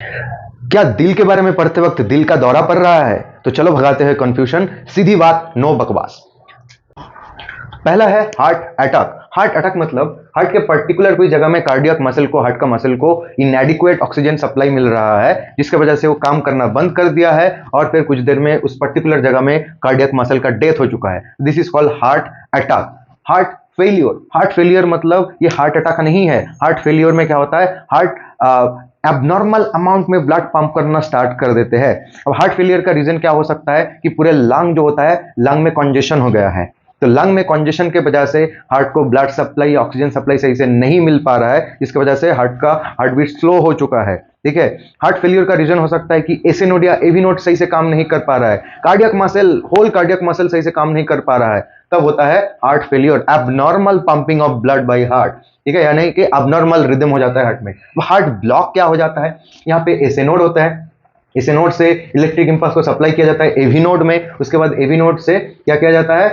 क्या दिल के बारे में पढ़ते वक्त दिल का दौरा पड़ रहा है? तो चलो भगाते हैं कंफ्यूजन, सीधी बात, नो बकवास। पहला है हार्ट अटैक। हार्ट अटैक मतलब हार्ट के पर्टिकुलर कोई जगह में कार्डियक मसल को, हार्ट का मसल को इनएडिक्वेट ऑक्सीजन सप्लाई मिल रहा है, जिसकी वजह से वो काम करना बंद कर दिया है और फिर कुछ देर में उस पर्टिकुलर जगह में कार्डियक मसल का डेथ हो चुका है। This is called heart attack. Heart failure, heart failure मतलब ये हार्ट अटैक नहीं है। हार्ट फेलियर में क्या होता है, हार्ट एबनॉर्मल अमाउंट में ब्लड पंप करना स्टार्ट कर देते हैं। अब हार्ट फेलियर का रीजन क्या हो सकता है कि पूरे लंग जो होता है, लंग में कंजेशन हो गया है। तो लंग में कंजेशन के वजह से हार्ट को ब्लड सप्लाई, ऑक्सीजन सप्लाई सही से नहीं मिल पा रहा है, जिसकी वजह से हार्ट का हार्ट बीट स्लो हो चुका है। ठीक है। हार्ट फेलियर का रीजन हो सकता है कि एसी नोड या एवी नोड सही से काम नहीं कर पा रहा है, cardiac muscle, whole cardiac muscle सही से काम नहीं कर पा रहा है, तब होता है heart failure, abnormal pumping of blood by heart. ठीक है, यानी कि एबनॉर्मल रिदम हो जाता है हार्ट में। हार्ट ब्लॉक क्या हो जाता है, यहाँ पे एसी नोड होता है, एसी नोड से इलेक्ट्रिक इंपल्स को सप्लाई किया जाता है एवी नोड में, उसके बाद एवी नोड से क्या किया जाता है,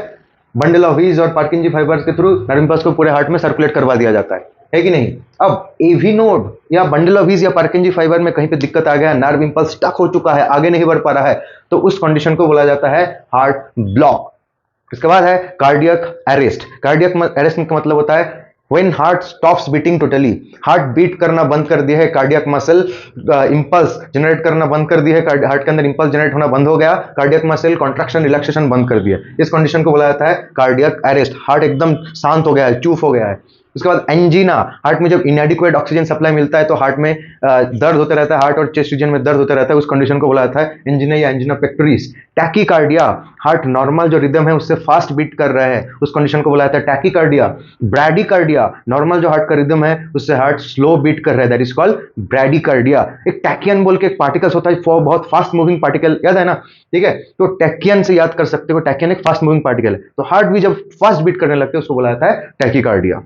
बंडल ऑफ व्हील्स और पार्किंजी फाइबर्स के थ्रू नर्व इंपल्स को पूरे हार्ट में सर्कुलेट करवा दिया जाता है कि नहीं। अब एवी नोड या बंडल ऑफ व्हील्स या पार्किंजी फाइबर में कहीं पे दिक्कत आ गया, नर्व इंपल्स स्टक हो चुका है, आगे नहीं बढ़ पा रहा है, तो उस कंडीशन को बोला जाता है हार्ट ब्लॉक। इसके बाद है कार्डियक अरेस्ट। कार्डियक अरेस्ट का मतलब होता है when heart stops beating totally, heart beat करना बंद कर दिया है, कार्डियक मसल इंपल्स जनरेट करना बंद कर दिया है, हार्ट के अंदर इंपल्स जनरेट होना बंद हो गया, कार्डियक मसल कॉन्ट्रैक्शन रिलैक्सेशन बंद कर दिया, इस कंडीशन को बोला जाता है कार्डियक अरेस्ट। हार्ट एकदम शांत हो गया है, चुप हो गया है। उसके बाद एंजीना, हार्ट में जब इनएडिक्वेट ऑक्सीजन सप्लाई मिलता है तो हार्ट में दर्द होता रहता है, हार्ट और चेस्ट रीजन में दर्द होता रहता है, उस कंडीशन को बोला जाता है एंजीना या एंजीना पेक्टोरिस। टैकीकार्डिया, हार्ट नॉर्मल जो रिदम है उससे फास्ट बीट कर रहा है, उस कंडीशन को बोला जाता है टैकीकार्डिया। ब्रैडीकार्डिया, नॉर्मल जो हार्ट का रिदम है उससे हार्ट स्लो बीट कर रहा है, दैट इज कॉल्ड ब्रैडीकार्डिया। एक टैकियन बोल के एक पार्टिकल्स होता है, बहुत फास्ट मूविंग पार्टिकल, याद है ना? ठीक है, तो टैकियन से याद कर सकते हो, टैकियन एक फास्ट मूविंग पार्टिकल है, तो हार्ट भी जब फास्ट बीट करने लगते हैं उसको बोला जाता है टैकीकार्डिया।